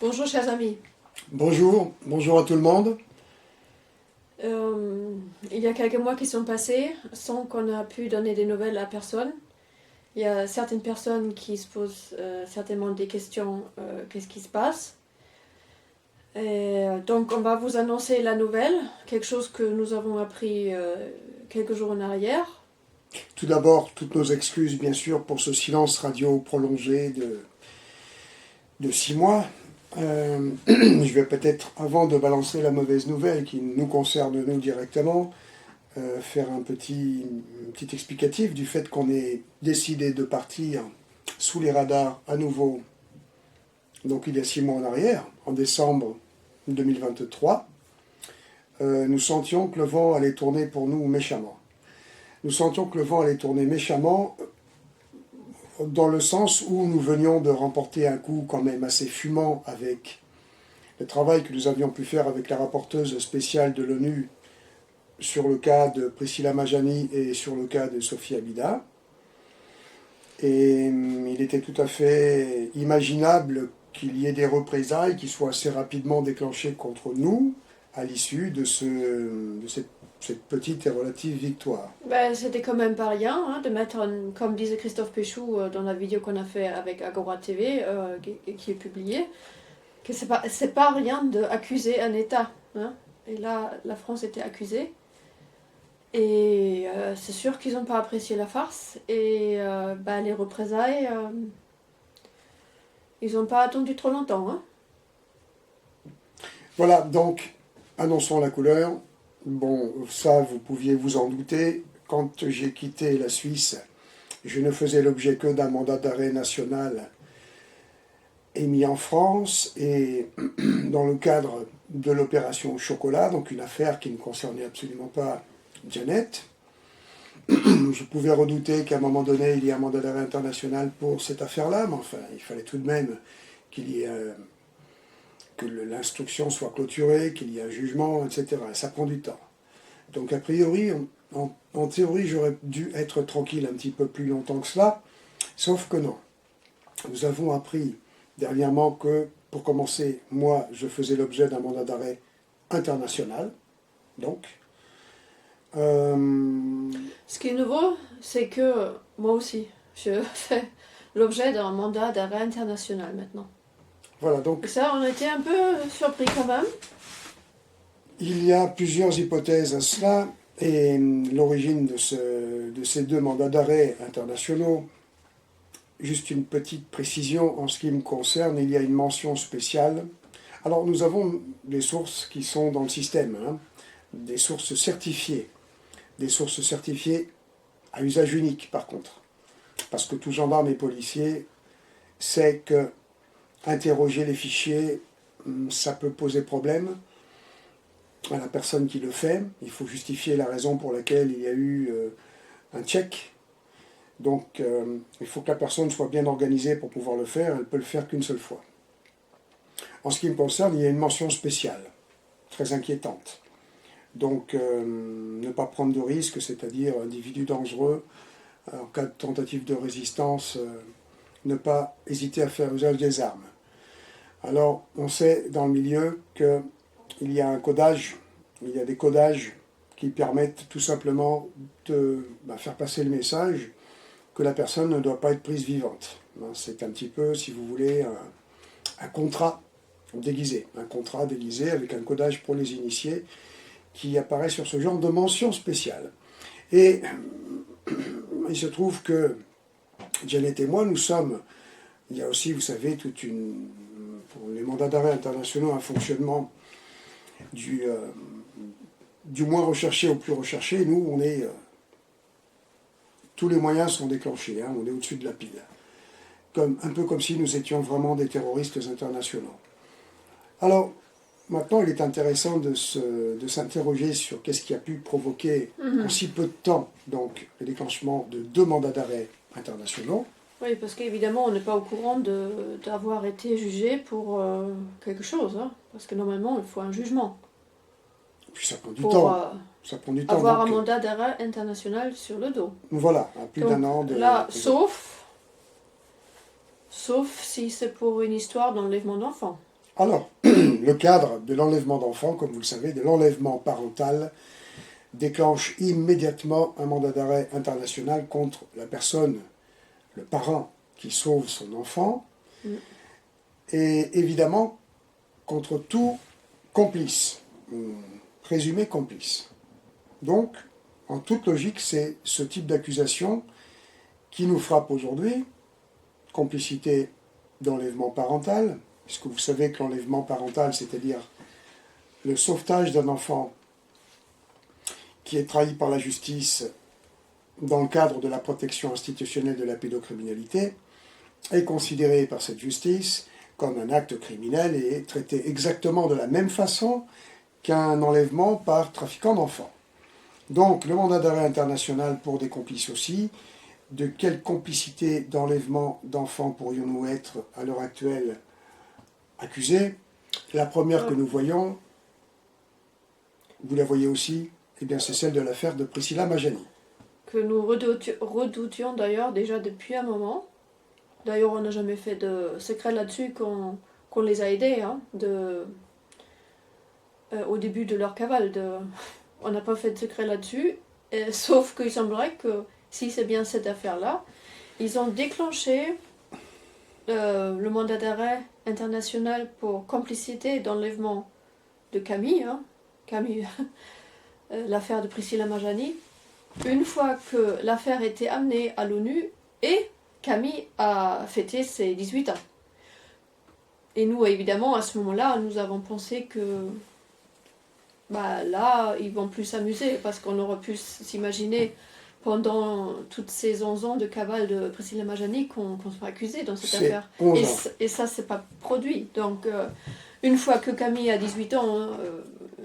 Bonjour chers amis. Bonjour à tout le monde. Il y a quelques mois qui sont passés sans qu'on a pu donner des nouvelles à personne. Il y a certaines personnes qui se posent certainement des questions, qu'est-ce qui se passe? Et donc on va vous annoncer la nouvelle, quelque chose que nous avons appris quelques jours en arrière. Tout d'abord, toutes nos excuses bien sûr pour ce silence radio prolongé de 6 mois. Je vais peut-être, avant de balancer la mauvaise nouvelle qui nous concerne nous directement, faire un petit explicatif du fait qu'on ait décidé de partir sous les radars à nouveau, donc il y a 6 mois en arrière, en décembre 2023. Nous sentions que le vent allait tourner pour nous méchamment. Nous sentions que le vent allait tourner méchamment dans le sens où nous venions de remporter un coup quand même assez fumant avec le travail que nous avions pu faire avec la rapporteuse spéciale de l'ONU sur le cas de Priscilla Majani et sur le cas de Sophie Abida. Et il était tout à fait imaginable qu'il y ait des représailles qui soient assez rapidement déclenchées contre nous à l'issue de cette petite et relative victoire. Ben, c'était quand même pas rien de mettre, comme disait Christophe Péchou dans la vidéo qu'on a fait avec Agora TV, qui est publiée, que c'est pas rien d'accuser un État. Et là, la France était accusée. Et c'est sûr qu'ils n'ont pas apprécié la farce. Et les représailles, ils n'ont pas attendu trop longtemps. Voilà, donc, annonçons la couleur. Bon, ça, vous pouviez vous en douter. Quand j'ai quitté la Suisse, je ne faisais l'objet que d'un mandat d'arrêt national émis en France et dans le cadre de l'opération Chocolat, donc une affaire qui ne concernait absolument pas Janet. Je pouvais redouter qu'à un moment donné, il y ait un mandat d'arrêt international pour cette affaire-là, mais enfin, il fallait tout de même qu'il y ait que l'instruction soit clôturée, qu'il y ait un jugement, etc. Et ça prend du temps. Donc a priori, en théorie, j'aurais dû être tranquille un petit peu plus longtemps que cela, sauf que non. Nous avons appris dernièrement que, pour commencer, moi, je faisais l'objet d'un mandat d'arrêt international, donc. Ce qui est nouveau, c'est que moi aussi, je fais l'objet d'un mandat d'arrêt international maintenant. Voilà, donc. Et ça, on était un peu surpris quand même. Il y a plusieurs hypothèses à cela, et l'origine de ces deux mandats d'arrêt internationaux. Juste une petite précision en ce qui me concerne, il y a une mention spéciale. Alors nous avons des sources qui sont dans le système, des sources certifiées à usage unique par contre. Parce que tout gendarme et policier sait que interroger les fichiers, ça peut poser problème à la personne qui le fait. Il faut justifier la raison pour laquelle il y a eu un check. Donc il faut que la personne soit bien organisée pour pouvoir le faire, elle ne peut le faire qu'une seule fois. En ce qui me concerne, il y a une mention spéciale, très inquiétante. Donc ne pas prendre de risques, c'est-à-dire individu dangereux, en cas de tentative de résistance, ne pas hésiter à faire usage des armes. Alors on sait dans le milieu qu'il y a un codage, il y a des codages qui permettent tout simplement de faire passer le message que la personne ne doit pas être prise vivante. C'est un petit peu, si vous voulez, un contrat déguisé. Un contrat déguisé avec un codage pour les initiés qui apparaît sur ce genre de mention spéciale. Et il se trouve que Janet et moi, nous sommes... Il y a aussi, vous savez, pour les mandats d'arrêt internationaux, un fonctionnement du moins recherché au plus recherché. Nous, on est... tous les moyens sont déclenchés, on est au-dessus de la pile. Un peu comme si nous étions vraiment des terroristes internationaux. Alors, maintenant, il est intéressant de s'interroger sur qu'est-ce qui a pu provoquer en si peu de temps donc, le déclenchement de 2 mandats d'arrêt internationaux. Oui, parce qu'évidemment, on n'est pas au courant d'avoir été jugé pour quelque chose. Parce que normalement, il faut un jugement. Puis ça prend du temps. Ça prend du temps. Avoir un mandat d'arrêt international sur le dos. Voilà, à plus d'un an de... Là, sauf si c'est pour une histoire d'enlèvement d'enfants. Alors, le cadre de l'enlèvement d'enfants, comme vous le savez, de l'enlèvement parental, déclenche immédiatement un mandat d'arrêt international contre la personne, le parent qui sauve son enfant, Mm. et évidemment contre tout complice, présumé complice. Donc, en toute logique, c'est ce type d'accusation qui nous frappe aujourd'hui, complicité d'enlèvement parental, puisque vous savez que l'enlèvement parental, c'est-à-dire le sauvetage d'un enfant qui est trahi par la justice dans le cadre de la protection institutionnelle de la pédocriminalité, est considéré par cette justice comme un acte criminel et est traité exactement de la même façon qu'un enlèvement par trafiquant d'enfants. Donc le mandat d'arrêt international pour des complices aussi. De quelle complicité d'enlèvement d'enfants pourrions-nous être à l'heure actuelle accusés? La première que nous voyons, vous la voyez aussi, eh bien c'est celle de l'affaire de Priscilla Majani. Que nous redoutions d'ailleurs déjà depuis un moment. D'ailleurs, on n'a jamais fait de secret là-dessus qu'on les a aidés hein, au début de leur cavale. On n'a pas fait de secret là-dessus, sauf qu'il semblerait que si c'est bien cette affaire-là, ils ont déclenché le mandat d'arrêt international pour complicité d'enlèvement de Camille, l'affaire de Priscilla Majani, une fois que l'affaire était amenée à l'ONU et Camille a fêté ses 18 ans. Et nous, évidemment, à ce moment-là, nous avons pensé que là, ils vont plus s'amuser parce qu'on aurait pu s'imaginer pendant toutes ces 11 ans de cavale de Priscilla Majani qu'on soit accusé dans cette affaire. Et ça, c'est pas produit. Donc, une fois que Camille a 18 ans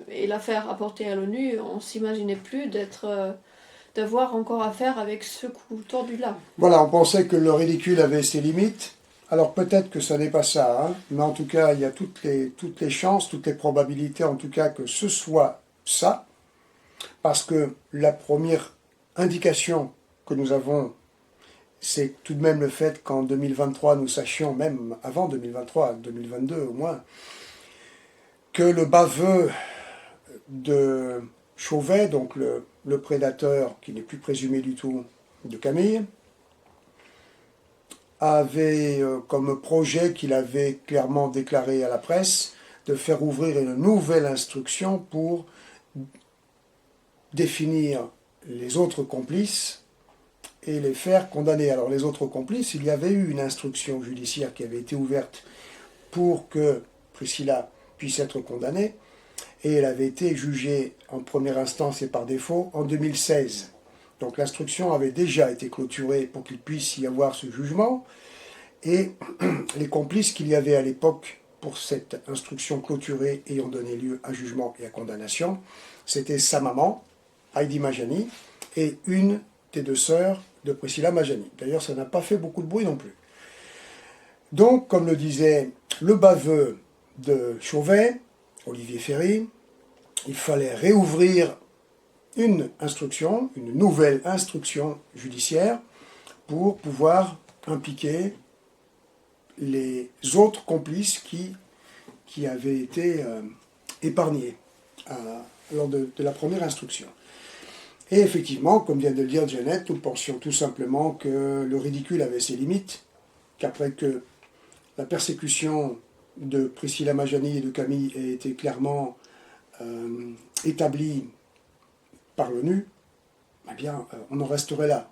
et l'affaire apportée à l'ONU, on s'imaginait plus d'avoir encore affaire avec ce coup tordu-là. Voilà, on pensait que le ridicule avait ses limites. Alors peut-être que ça n'est pas ça, hein, mais en tout cas, il y a toutes les chances, toutes les probabilités, en tout cas, que ce soit ça, parce que la première indication que nous avons, c'est tout de même le fait qu'en 2023, nous sachions, même avant 2023, 2022 au moins, que le baveux de Chauvet, donc le prédateur qui n'est plus présumé du tout de Camille, avait comme projet qu'il avait clairement déclaré à la presse de faire ouvrir une nouvelle instruction pour définir les autres complices et les faire condamner. Alors les autres complices, il y avait eu une instruction judiciaire qui avait été ouverte pour que Priscilla puisse être condamnée, et elle avait été jugée en première instance et par défaut en 2016. Donc l'instruction avait déjà été clôturée pour qu'il puisse y avoir ce jugement, et les complices qu'il y avait à l'époque pour cette instruction clôturée ayant donné lieu à jugement et à condamnation, c'était sa maman, Heidi Majani, et une des deux sœurs de Priscilla Majani. D'ailleurs, ça n'a pas fait beaucoup de bruit non plus. Donc, comme le disait le baveux de Chauvet, Olivier Ferry, il fallait réouvrir une instruction, une nouvelle instruction judiciaire pour pouvoir impliquer les autres complices qui avaient été épargnés lors de la première instruction. Et effectivement, comme vient de le dire Janet, nous pensions tout simplement que le ridicule avait ses limites, qu'après que la persécution de Priscilla Majani et de Camille ait été clairement établie par l'ONU, eh bien, on en resterait là.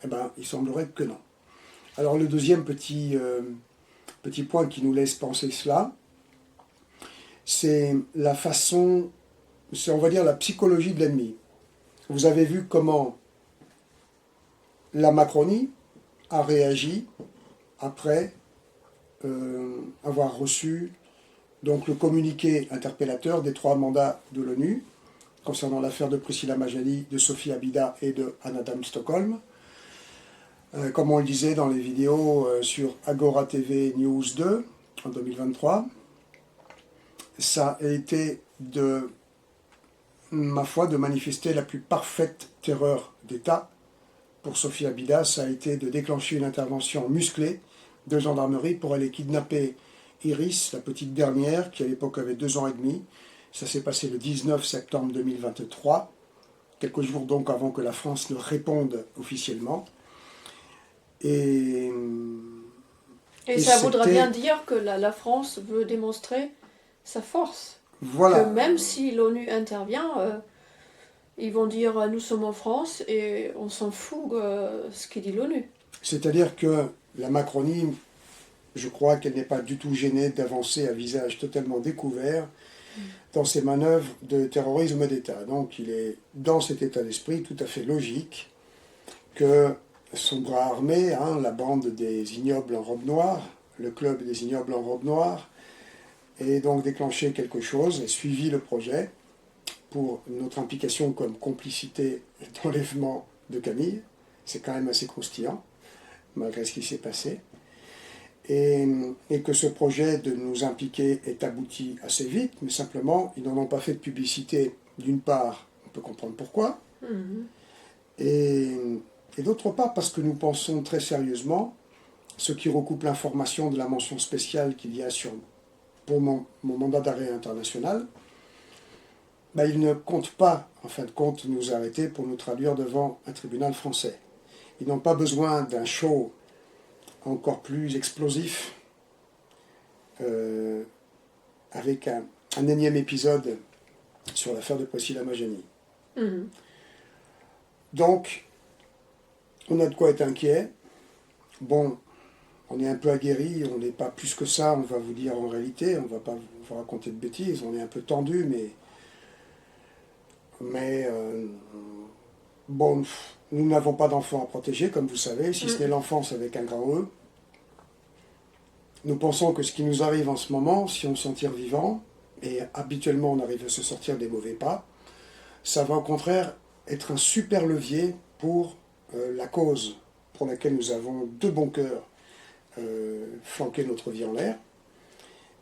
Eh bien, il semblerait que non. Alors le deuxième petit point qui nous laisse penser cela, c'est la façon, c'est on va dire la psychologie de l'ennemi. Vous avez vu comment la Macronie a réagi après avoir reçu donc le communiqué interpellateur des 3 mandats de l'ONU concernant l'affaire de Priscilla Majani, de Sophie Abida et de Anadam Stockholm. Comme on le disait dans les vidéos sur Agora TV News 2 en 2023, ça a été de ma foi de manifester la plus parfaite terreur d'État. Pour Sophie Abida, ça a été de déclencher une intervention musclée de gendarmerie pour aller kidnapper Iris, la petite dernière, qui à l'époque avait 2 ans et demi. Ça s'est passé le 19 septembre 2023, quelques jours donc avant que la France ne réponde officiellement. Et ça voudra bien c'était... dire que la France veut démontrer sa force. Voilà. Que même si l'ONU intervient, ils vont dire nous sommes en France et on s'en fout ce qu'il dit l'ONU. C'est-à-dire que la Macronie, je crois qu'elle n'est pas du tout gênée d'avancer à visage totalement découvert dans ses manœuvres de terrorisme d'État. Donc il est dans cet état d'esprit tout à fait logique que son bras armé, la bande des ignobles en robe noire, le club des ignobles en robe noire, ait donc déclenché quelque chose et suivi le projet pour notre implication comme complicité d'enlèvement de Camille. C'est quand même assez croustillant, malgré ce qui s'est passé. Et que ce projet de nous impliquer est abouti assez vite, mais simplement, ils n'en ont pas fait de publicité. D'une part, on peut comprendre pourquoi, et d'autre part, parce que nous pensons très sérieusement, ce qui recoupe l'information de la mention spéciale qu'il y a pour mon mandat d'arrêt international, ils ne comptent pas, en fin de compte, nous arrêter pour nous traduire devant un tribunal français. Ils n'ont pas besoin d'un show encore plus explosif, avec un énième épisode sur l'affaire de Priscilla Majani. Donc, on a de quoi être inquiet. Bon, on est un peu aguerri, on n'est pas plus que ça, on va vous dire en réalité, on ne va pas vous raconter de bêtises, on est un peu tendu, mais bon, nous n'avons pas d'enfants à protéger, comme vous savez, si ce n'est l'enfance avec un grand E. Nous pensons que ce qui nous arrive en ce moment, si on s'en tire vivant, et habituellement on arrive à se sortir des mauvais pas, ça va au contraire être un super levier pour la cause pour laquelle nous avons de bon cœur flanqué notre vie en l'air,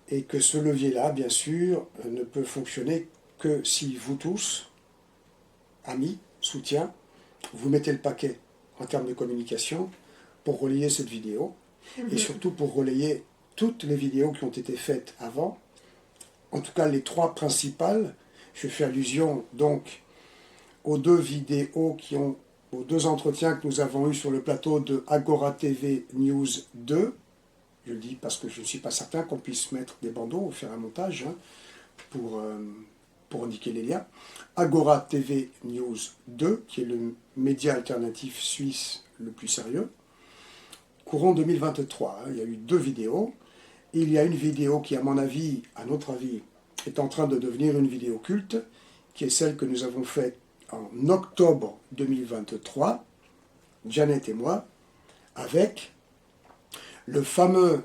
et que ce levier-là, bien sûr, ne peut fonctionner que si vous tous, amis, soutiens, vous mettez le paquet en termes de communication pour relayer cette vidéo, et surtout pour relayer toutes les vidéos qui ont été faites avant, en tout cas les 3 principales. Je fais allusion donc aux 2 vidéos aux 2 entretiens que nous avons eus sur le plateau de Agora TV News 2. Je le dis parce que je ne suis pas certain qu'on puisse mettre des bandeaux ou faire un montage pour indiquer les liens. Agora TV News 2, qui est le média alternatif suisse le plus sérieux. Courant 2023, il y a eu 2 vidéos. Il y a une vidéo qui, à notre avis, est en train de devenir une vidéo culte, qui est celle que nous avons faite en octobre 2023, Janet et moi, avec le fameux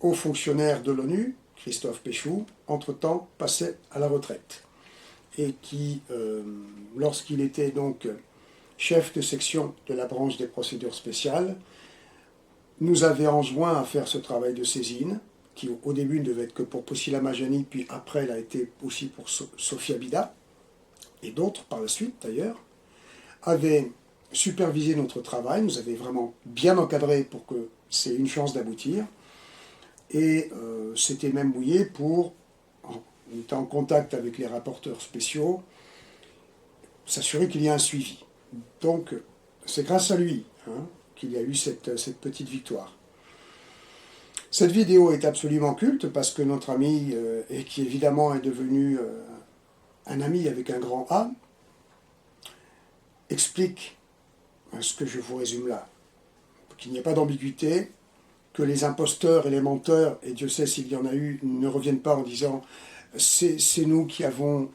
haut fonctionnaire de l'ONU, Christophe Péchou, entre-temps passé à la retraite, et qui, lorsqu'il était donc chef de section de la branche des procédures spéciales, nous avait enjoint à faire ce travail de saisine, qui au début ne devait être que pour Priscilla Majani, puis après elle a été aussi pour Sophia Bida, et d'autres par la suite d'ailleurs, avait supervisé notre travail, nous avait vraiment bien encadré pour que c'est une chance d'aboutir, et s'était même mouillé pour, en étant en contact avec les rapporteurs spéciaux, s'assurer qu'il y ait un suivi. Donc c'est grâce à lui qu'il y a eu cette petite victoire. Cette vidéo est absolument culte parce que notre ami, et qui évidemment est devenu un ami avec un grand A, explique ce que je vous résume là. Qu'il n'y ait pas d'ambiguïté, que les imposteurs et les menteurs, et Dieu sait s'il y en a eu, ne reviennent pas en disant c'est nous qui avons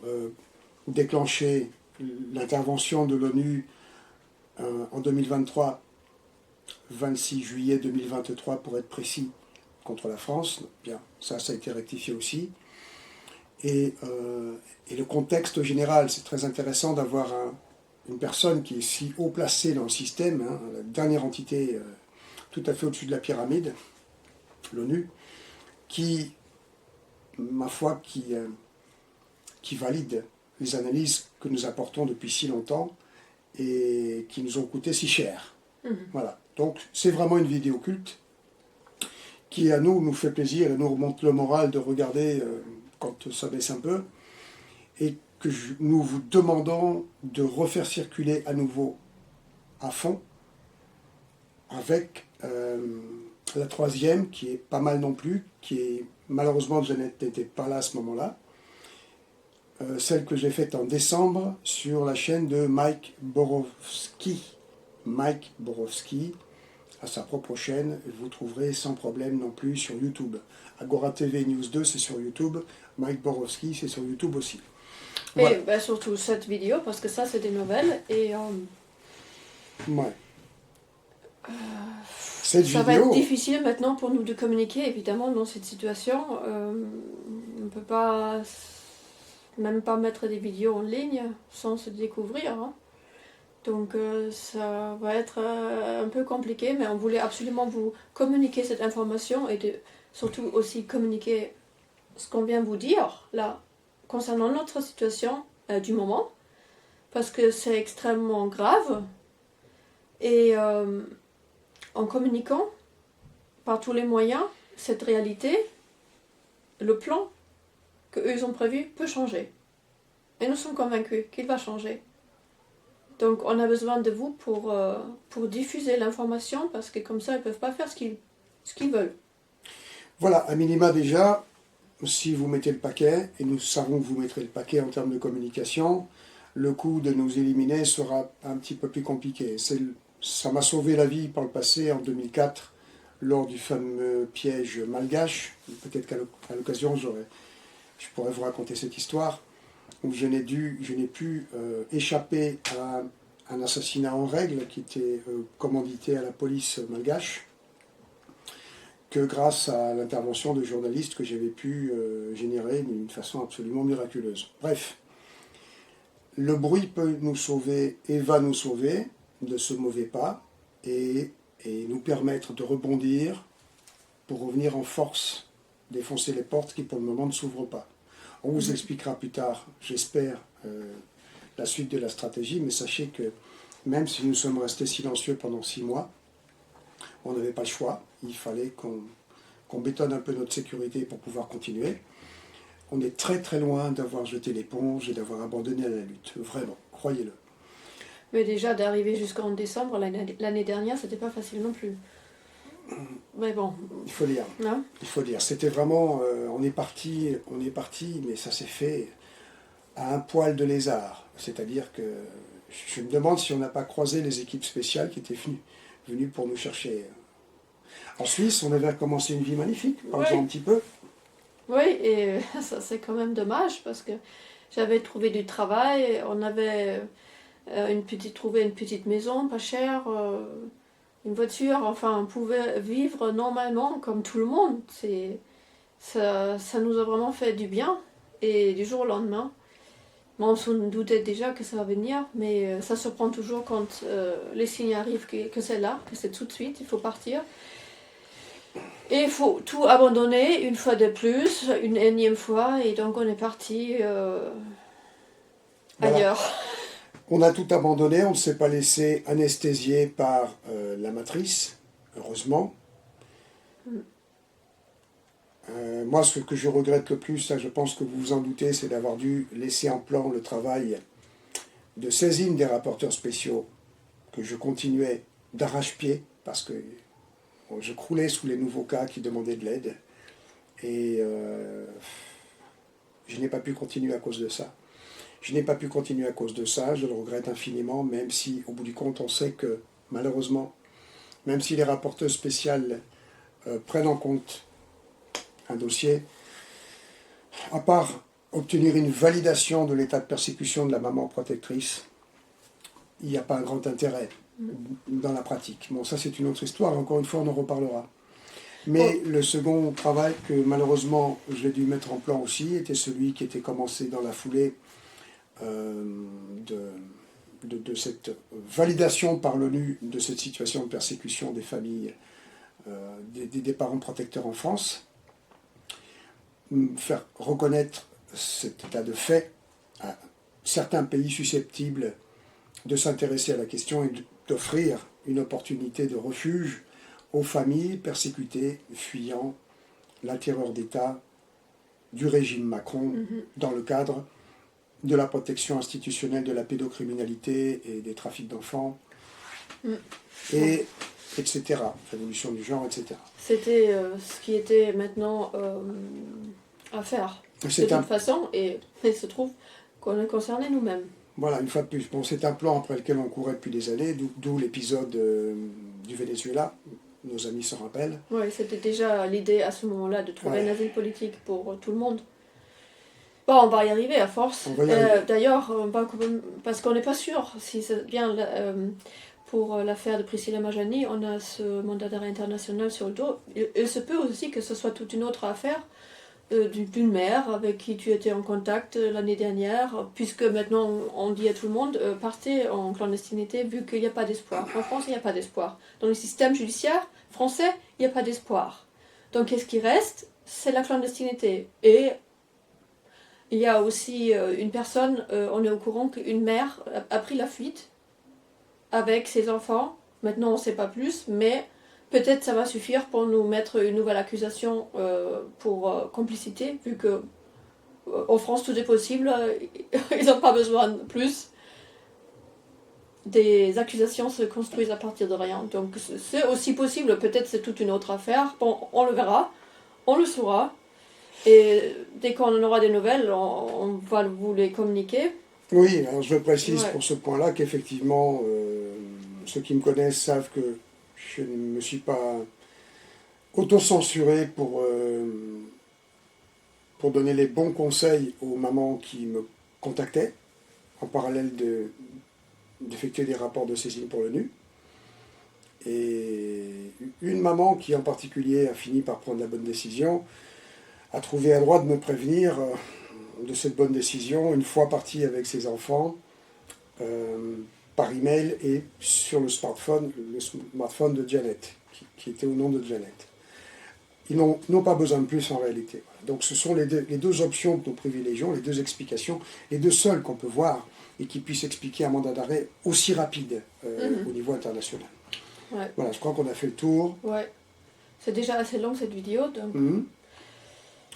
déclenché l'intervention de l'ONU en 2023, 26 juillet 2023 pour être précis, contre la France. Bien, ça a été rectifié aussi. Et le contexte général, c'est très intéressant d'avoir une personne qui est si haut placée dans le système, la dernière entité tout à fait au-dessus de la pyramide, l'ONU, qui, ma foi, qui valide les analyses que nous apportons depuis si longtemps et qui nous ont coûté si cher. Voilà. Donc c'est vraiment une vidéo culte qui à nous fait plaisir et nous remonte le moral de regarder quand ça baisse un peu, et que nous vous demandons de refaire circuler à nouveau à fond, avec la troisième, qui est pas mal non plus, qui est, malheureusement Jeannette n'était pas là à ce moment-là, celle que j'ai faite en décembre sur la chaîne de Mike Borowski. Mike Borowski a sa propre chaîne, vous trouverez sans problème non plus sur YouTube. Agora TV News 2 c'est sur YouTube, Mike Borowski c'est sur YouTube aussi. Voilà. Et ben, surtout cette vidéo, parce que ça c'est des nouvelles, et Ouais. Cette ça vidéo, va être difficile maintenant pour nous de communiquer, évidemment, dans cette situation. On ne peut pas, même pas mettre des vidéos en ligne sans se découvrir. Hein. Donc ça va être un peu compliqué, mais on voulait absolument vous communiquer cette information et surtout aussi communiquer ce qu'on vient vous dire là concernant notre situation du moment, parce que c'est extrêmement grave. Et en communiquant par tous les moyens cette réalité, le plan qu'eux ont prévu peut changer. Et nous sommes convaincus qu'il va changer. Donc on a besoin de vous pour diffuser l'information, parce que comme ça ils ne peuvent pas faire ce qu'ils veulent. voilà, à minima déjà, si vous mettez le paquet, et nous savons que vous mettrez le paquet en termes de communication, le coup de nous éliminer sera un petit peu plus compliqué. Ça m'a sauvé la vie par le passé, en 2004, lors du fameux piège malgache. Peut-être qu'à l'occasion, je pourrais vous raconter cette histoire, où je n'ai pu échapper à un assassinat en règle qui était commandité à la police malgache, que grâce à l'intervention de journalistes que j'avais pu générer d'une façon absolument miraculeuse. Bref, le bruit peut nous sauver et va nous sauver de ce mauvais pas, et nous permettre de rebondir pour revenir en force, défoncer les portes qui pour le moment ne s'ouvrent pas. On vous expliquera plus tard, j'espère, la suite de la stratégie, mais sachez que même si nous sommes restés silencieux pendant 6 mois, on n'avait pas le choix, il fallait qu'on bétonne un peu notre sécurité pour pouvoir continuer. On est très très loin d'avoir jeté l'éponge et d'avoir abandonné la lutte, vraiment, croyez-le. Mais déjà d'arriver jusqu'en décembre l'année dernière, c'était pas facile non plus. Mais bon. Il faut dire. Non, Il faut dire. C'était vraiment, on est parti, mais ça s'est fait à un poil de lézard. C'est-à-dire que je me demande si on n'a pas croisé les équipes spéciales qui étaient venues pour nous chercher. En Suisse, on avait commencé une vie magnifique, parlons un petit peu. Oui, et ça c'est quand même dommage, parce que j'avais trouvé du travail, on avait trouvé une petite maison pas chère, une voiture, enfin on pouvait vivre normalement comme tout le monde. Ça nous a vraiment fait du bien, et du jour au lendemain, on se doutait déjà que ça va venir, mais ça surprend toujours quand les signes arrivent que c'est là, que c'est tout de suite, il faut partir. Et il faut tout abandonner une fois de plus, une énième fois, et donc on est parti ailleurs. On a tout abandonné, on ne s'est pas laissé anesthésier par la matrice, heureusement. Moi, ce que je regrette le plus, ça, je pense que vous vous en doutez, c'est d'avoir dû laisser en plan le travail de saisine des rapporteurs spéciaux, que je continuais d'arrache-pied, parce que je croulais sous les nouveaux cas qui demandaient de l'aide, et je n'ai pas pu continuer à cause de ça. Je n'ai pas pu continuer à cause de ça, je le regrette infiniment, même si, au bout du compte, on sait que, malheureusement, même si les rapporteurs spéciaux prennent en compte un dossier, à part obtenir une validation de l'état de persécution de la maman protectrice, il n'y a pas un grand intérêt dans la pratique. Bon, ça c'est une autre histoire, encore une fois on en reparlera. Mais le second travail que malheureusement j'ai dû mettre en plan aussi était celui qui était commencé dans la foulée de cette validation par l'ONU de cette situation de persécution des familles, des parents protecteurs en France, faire reconnaître cet état de fait à certains pays susceptibles de s'intéresser à la question et d'offrir une opportunité de refuge aux familles persécutées fuyant la terreur d'État du régime Macron dans le cadre de la protection institutionnelle de la pédocriminalité et des trafics d'enfants, et etc. L'évolution du genre, etc. C'était ce qui était maintenant à faire. De toute façon, et il se trouve qu'on est concerné nous-mêmes. Voilà, une fois de plus. Bon, c'est un plan après lequel on courait depuis des années, d'où l'épisode du Venezuela, nos amis se rappellent. Oui, c'était déjà l'idée à ce moment-là de trouver un asile politique pour tout le monde. Bon, on va y arriver à force. D'ailleurs, parce qu'on n'est pas sûr si c'est bien pour l'affaire de Priscilla Majani, on a ce mandat d'arrêt international sur le dos. Il se peut aussi que ce soit toute une autre affaire d'une mère avec qui tu étais en contact l'année dernière, puisque maintenant on dit à tout le monde partez en clandestinité vu qu'il n'y a pas d'espoir. En France, il n'y a pas d'espoir. Dans le système judiciaire français, il n'y a pas d'espoir. Donc qu'est-ce qui reste? C'est la clandestinité. Et il y a aussi une personne, on est au courant qu'une mère a pris la fuite avec ses enfants. Maintenant on ne sait pas plus, mais peut-être ça va suffire pour nous mettre une nouvelle accusation pour complicité, vu que en France tout est possible, ils n'ont pas besoin de plus. Des accusations se construisent à partir de rien, donc c'est aussi possible, peut-être c'est toute une autre affaire. Bon, on le verra, on le saura, et dès qu'on en aura des nouvelles, on va vous les communiquer. Oui, alors je précise pour ce point-là qu'effectivement, ceux qui me connaissent savent que je ne me suis pas auto-censuré pour donner les bons conseils aux mamans qui me contactaient, en parallèle d'effectuer des rapports de saisine pour l'ONU. Et une maman qui en particulier a fini par prendre la bonne décision, a trouvé un droit de me prévenir de cette bonne décision, une fois partie avec ses enfants, par email et sur le smartphone de Janet, qui était au nom de Janet. Ils n'ont pas besoin de plus en réalité. Donc ce sont les deux options que nous privilégions, les deux explications, les deux seules qu'on peut voir et qui puissent expliquer un mandat d'arrêt aussi rapide au niveau international. Ouais. Voilà, je crois qu'on a fait le tour. Ouais. C'est déjà assez long cette vidéo. Donc...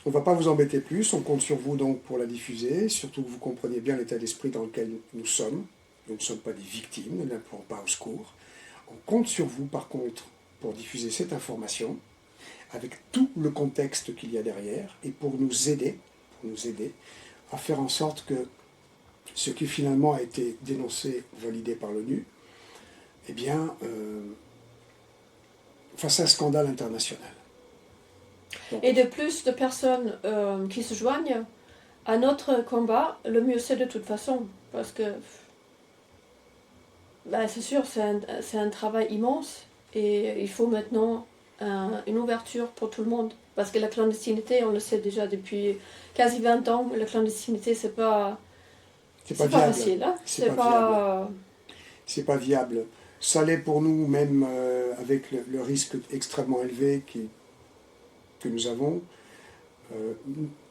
On ne va pas vous embêter plus, on compte sur vous donc pour la diffuser, surtout que vous compreniez bien l'état d'esprit dans lequel nous sommes. Nous ne sommes pas des victimes, nous n'implorons pas au secours. On compte sur vous par contre pour diffuser cette information, avec tout le contexte qu'il y a derrière, et pour nous aider à faire en sorte que ce qui finalement a été dénoncé, validé par l'ONU, eh bien, fasse un scandale international. Et de plus de personnes qui se joignent à notre combat, le mieux c'est de toute façon. Parce que, c'est sûr, c'est un travail immense. Et il faut maintenant une ouverture pour tout le monde. Parce que la clandestinité, on le sait déjà depuis quasi 20 ans, la clandestinité, c'est pas facile. Hein? C'est pas viable. Ça l'est pour nous, même avec le risque extrêmement élevé que nous avons.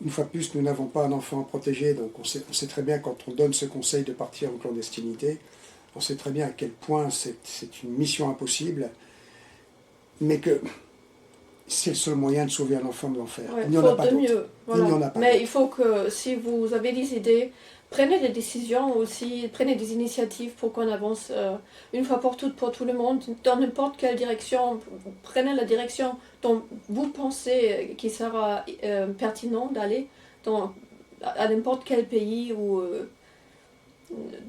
Une fois de plus, nous n'avons pas un enfant à protéger, donc on sait très bien quand on donne ce conseil de partir en clandestinité, on sait très bien à quel point c'est une mission impossible, mais que c'est le seul moyen de sauver un enfant de l'enfer. Il n'y en a pas d'autre. Voilà. Mais il faut que, si vous avez des idées, prenez des décisions aussi, prenez des initiatives pour qu'on avance une fois pour toutes, pour tout le monde, dans n'importe quelle direction. Prenez la direction dont vous pensez qu'il sera pertinent d'aller à n'importe quel pays ou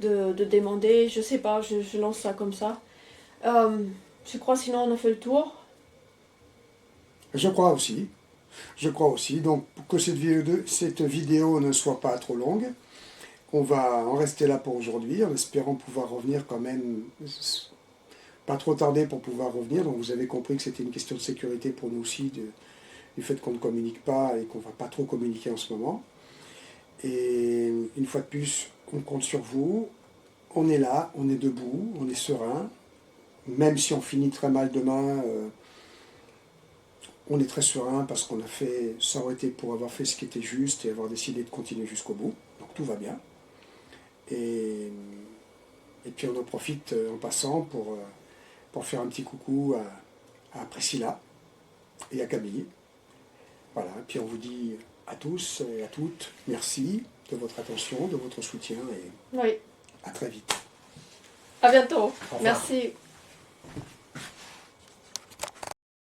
de demander, je sais pas, je lance ça comme ça. Je crois sinon on a fait le tour. Je crois aussi. Donc pour que cette vidéo ne soit pas trop longue, on va en rester là pour aujourd'hui, en espérant pouvoir revenir quand même, pas trop tarder pour pouvoir revenir. Donc vous avez compris que c'était une question de sécurité pour nous aussi, du fait qu'on ne communique pas et qu'on ne va pas trop communiquer en ce moment. Et une fois de plus, on compte sur vous. On est là, on est debout, on est serein. Même si on finit très mal demain, on est très serein parce qu'on a fait, ça aurait été pour avoir fait ce qui était juste et avoir décidé de continuer jusqu'au bout. Donc tout va bien. Et puis on en profite en passant pour faire un petit coucou à Priscilla et à Camille. Voilà, et puis on vous dit à tous et à toutes, merci de votre attention, de votre soutien et Oui. à très vite. À bientôt. Au revoir. Merci.